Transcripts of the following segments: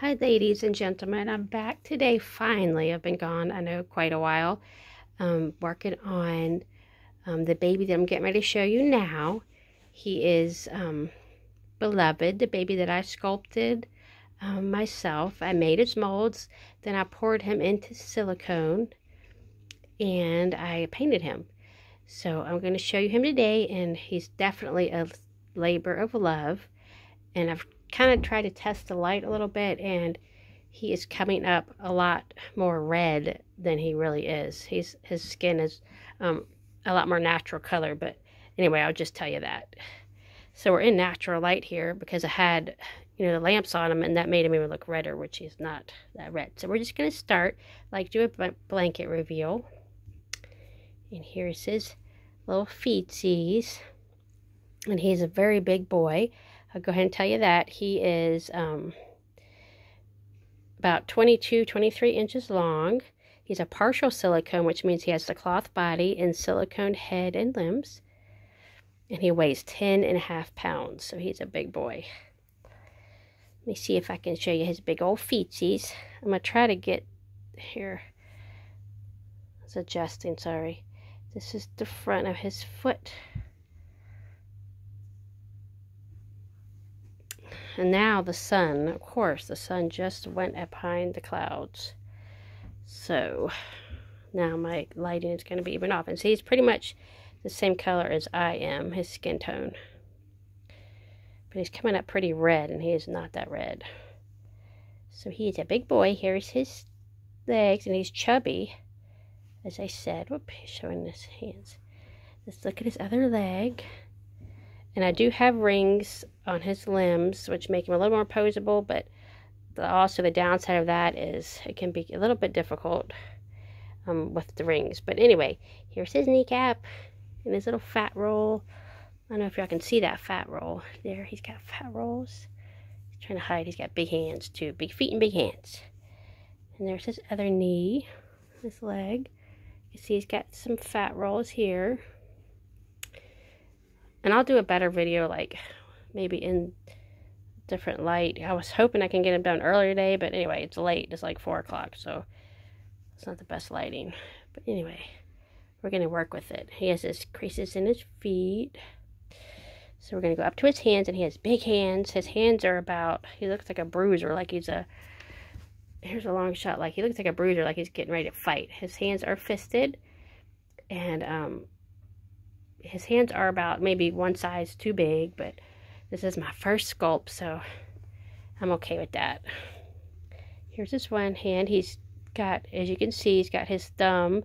Hi, ladies and gentlemen. I'm back today finally. I've been gone, I know, quite a while, working on the baby that I'm getting ready to show you now. He is Beloved, the baby that I sculpted myself. I made his molds, then I poured him into silicone, and I painted him. So I'm going to show you him today, and he's definitely a labor of love. And I've kind of tried to test the light a little bit, and he is coming up a lot more red than he really is. His skin is a lot more natural color, but anyway, I'll just tell you that. So we're in natural light here because I had, the lamps on him, and that made him even look redder, which is not that red. So we're just going to start, do a blanket reveal. And here's his little feetsies. And he's a very big boy. I'll go ahead and tell you that. He is about 22, 23 inches long. He's a partial silicone, which means he has the cloth body and silicone head and limbs. And he weighs 10.5 pounds, so he's a big boy. Let me see if I can show you his big old feetsies. I'm going to try to get here. It's adjusting, sorry. This is the front of his foot. And now the sun, of course, the sun just went up behind the clouds. So now my lighting is going to be even off. And see, he's pretty much the same color as I am, his skin tone. But he's coming up pretty red, and he is not that red. So he is a big boy. Here's his legs, and he's chubby, as I said. Whoop, he's showing his hands. Let's look at his other leg. And I do have rings on his limbs, which make him a little more posable, but also the downside of that is it can be a little bit difficult with the rings. But anyway, here's his kneecap and his little fat roll. I don't know if y'all can see that fat roll. There, he's got fat rolls. He's trying to hide. He's got big hands, too. Big feet and big hands. And there's his other knee, his leg. You see he's got some fat rolls here. And I'll do a better video, maybe in different light. I was hoping I can get them done earlier today, but anyway, it's late. It's like 4 o'clock, so it's not the best lighting. But anyway, we're going to work with it. He has his creases in his feet. So we're going to go up to his hands, and he has big hands. His hands are he looks like a bruiser, here's a long shot, he looks like a bruiser, like he's getting ready to fight. His hands are fisted, and his hands are about maybe one size too big, but this is my first sculpt, so I'm okay with that. Here's his one hand. He's got, as you can see, he's got his thumb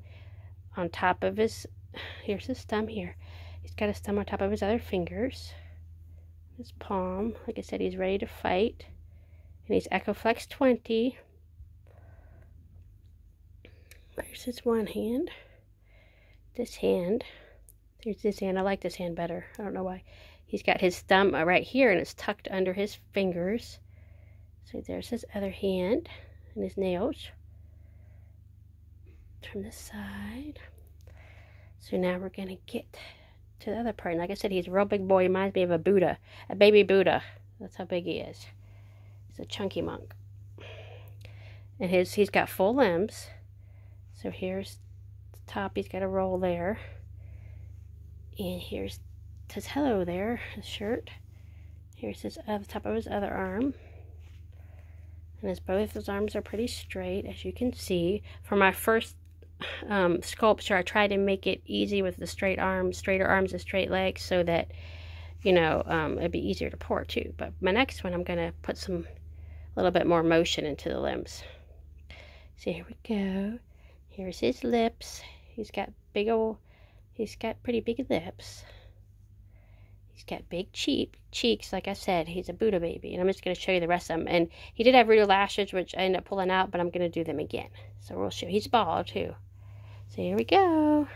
on top of here's his thumb here. He's got his thumb on top of his other fingers. His palm. Like I said, he's ready to fight. And he's EcoFlex 20. There's his one hand. This hand. There's this hand. I like this hand better. I don't know why. He's got his thumb right here, and it's tucked under his fingers. So there's his other hand and his nails from the side. So now we're going to get to the other part. And like I said, he's a real big boy. He reminds me of a Buddha, a baby Buddha. That's how big he is. He's a chunky monk. And he's got full limbs. So here's the top. He's got a roll there. And here's his hello there, his shirt. Here's his top of his other arm. And both his arms are pretty straight, as you can see. For my first sculpture, I tried to make it easy with the straighter arms and straight legs, so that, it'd be easier to pour too. But my next one, I'm going to put a little bit more motion into the limbs. So here we go. Here's his lips. He's got pretty big lips. He's got big cheeks. Like I said, he's a Buddha baby. And I'm just going to show you the rest of them. And he did have real lashes, which I ended up pulling out, but I'm going to do them again. So we'll show. He's bald, too. So here we go.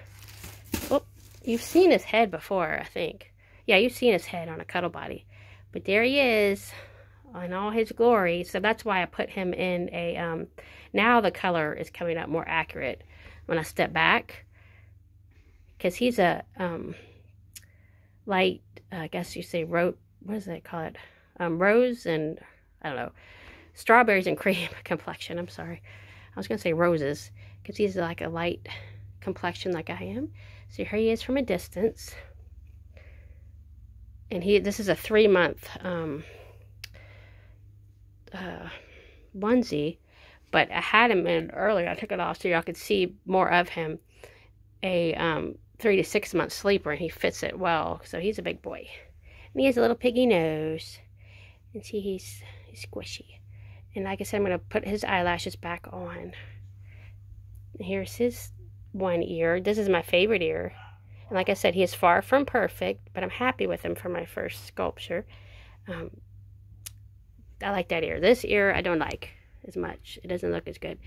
Oh, you've seen his head before, I think. Yeah, you've seen his head on a cuddle body. But there he is in all his glory. So that's why I put him in a... now the color is coming up more accurate when I step back. Because he's a I guess you say what does they call it? Rose and, I don't know, strawberries and cream complexion. I'm sorry. I was going to say roses because he's like a light complexion like I am. So here he is from a distance. And this is a 3-month onesie, but I had him in earlier. I took it off so y'all could see more of him. A 3 to 6 month sleeper, and he fits it well. So he's a big boy. And he has a little piggy nose. And see, he's squishy. And like I said, I'm going to put his eyelashes back on. Here's his one ear. This is my favorite ear. And like I said, he is far from perfect, but I'm happy with him for my first sculpture. I like that ear. This ear I don't like as much. It doesn't look as good.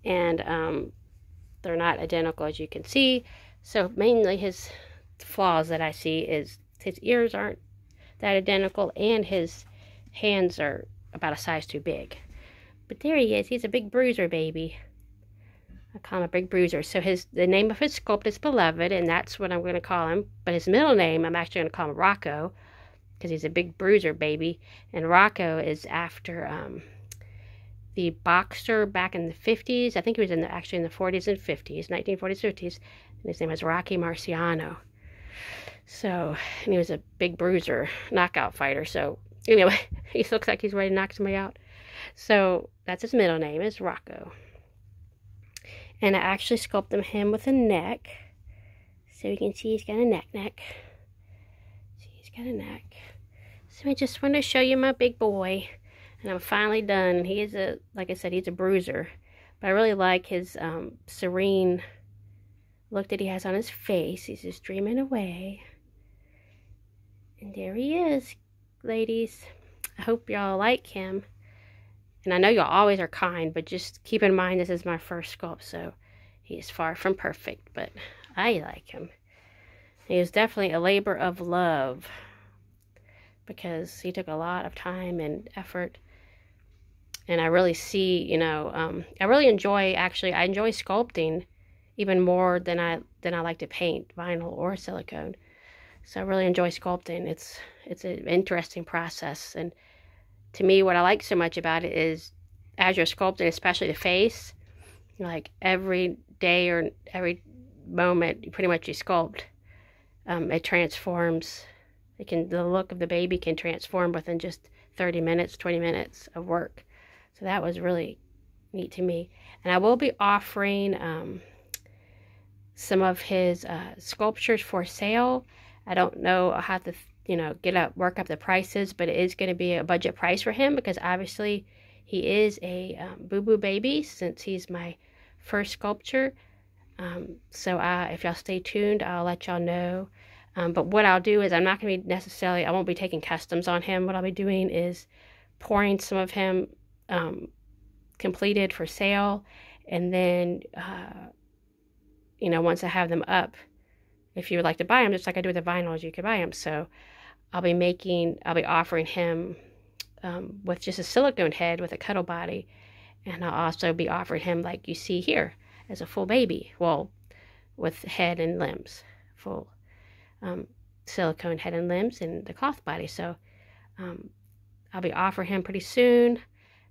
And they're not identical, as you can see. So mainly his flaws that I see is his ears aren't that identical, and his hands are about a size too big. But there he is. He's a big bruiser baby. I call him a big bruiser. So the name of his sculpt is Beloved, and that's what I'm going to call him. But his middle name, I'm actually going to call him Rocco, because he's a big bruiser baby. And Rocco is after the boxer back in the 50s. I think he was actually in the 40s and 50s, 1940s, 50s. And his name was Rocky Marciano. So, and he was a big bruiser, knockout fighter. So, anyway, he looks like he's ready to knock somebody out. So, that's his middle name, is Rocco. And I actually sculpted him with a neck. So you can see he's got a neck. See, he's got a neck. So I just want to show you my big boy. And I'm finally done. He is like I said, he's a bruiser. But I really like his serene look that he has on his face. He's just dreaming away. And there he is, ladies. I hope y'all like him. And I know y'all always are kind, but just keep in mind this is my first sculpt, so he is far from perfect, but I like him. He is definitely a labor of love because he took a lot of time and effort. And I really see, you know, I really enjoy, actually, I enjoy sculpting even more than I like to paint vinyl or silicone. So I really enjoy sculpting. It's an interesting process. And to me, what I like so much about it is as you're sculpting, especially the face, like every day or every moment, pretty much you sculpt, it transforms. The look of the baby can transform within just 30 minutes, 20 minutes of work. So that was really neat to me. And I will be offering some of his sculptures for sale. I don't know how to, work up the prices, but it is going to be a budget price for him because obviously he is a boo-boo baby since he's my first sculpture. So if y'all stay tuned, I'll let y'all know. But what I'll do is I'm not going to be I won't be taking customs on him. What I'll be doing is pouring some of him completed for sale. And then, once I have them up, if you would like to buy them, just like I do with the vinyls, you can buy them. So I'll be offering him with just a silicone head with a cuddle body. And I'll also be offering him, like you see here, as a full baby. Well, with head and limbs. Full silicone head and limbs and the cloth body. So I'll be offering him pretty soon.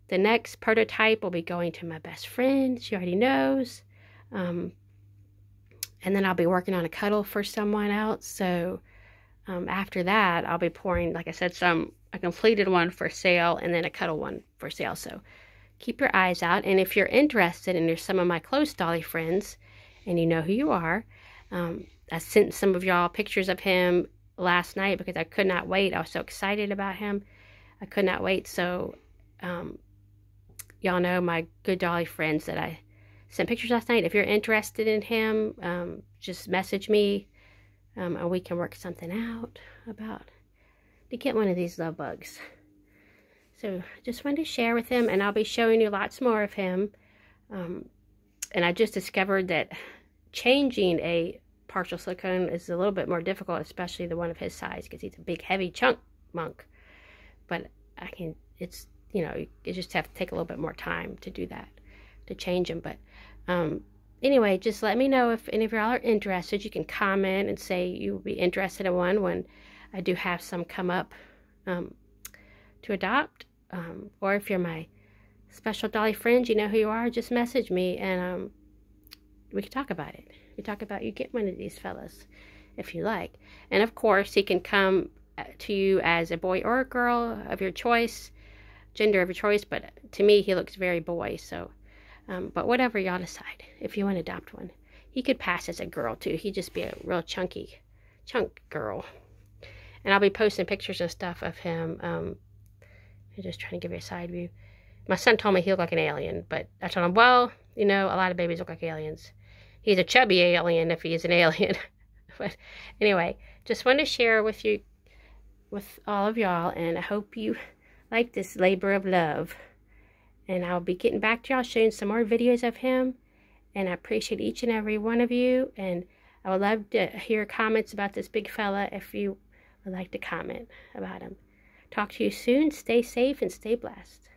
The next prototype will be going to my best friend. She already knows. And then I'll be working on a cuddle for someone else. So after that, I'll be pouring, like I said, a completed one for sale and then a cuddle one for sale. So keep your eyes out. And if you're interested and you're some of my close dolly friends and you know who you are, I sent some of y'all pictures of him last night because I could not wait. I was so excited about him. I could not wait. So y'all know my good dolly friends that I sent pictures last night. If you're interested in him, just message me and we can work something out to get one of these love bugs. So just wanted to share with him, and I'll be showing you lots more of him. And I just discovered that changing a partial silicone is a little bit more difficult, especially the one of his size, because he's a big, heavy chunk monk. But it just have to take a little bit more time to do that, to change him. But anyway, just let me know if any of y'all are interested. You can comment and say you will be interested in one when I do have some come up to adopt. Or if you're my special Dolly friends, you know who you are, just message me and we can talk about it. We talk about you get one of these fellas if you like. And of course, he can come to you as a boy or a girl of your choice, gender of your choice, but to me, he looks very boy, so, but whatever y'all decide, if you want to adopt one. He could pass as a girl, too. He'd just be a real chunk girl. And I'll be posting pictures and stuff of him. I'm just trying to give you a side view. My son told me he looked like an alien, but I told him, well, you know, a lot of babies look like aliens. He's a chubby alien if he is an alien. But anyway, just wanted to share with you, with all of y'all, and I hope you like this labor of love. And I'll be getting back to y'all, showing some more videos of him. And I appreciate each and every one of you. And I would love to hear comments about this big fella if you would like to comment about him. Talk to you soon. Stay safe and stay blessed.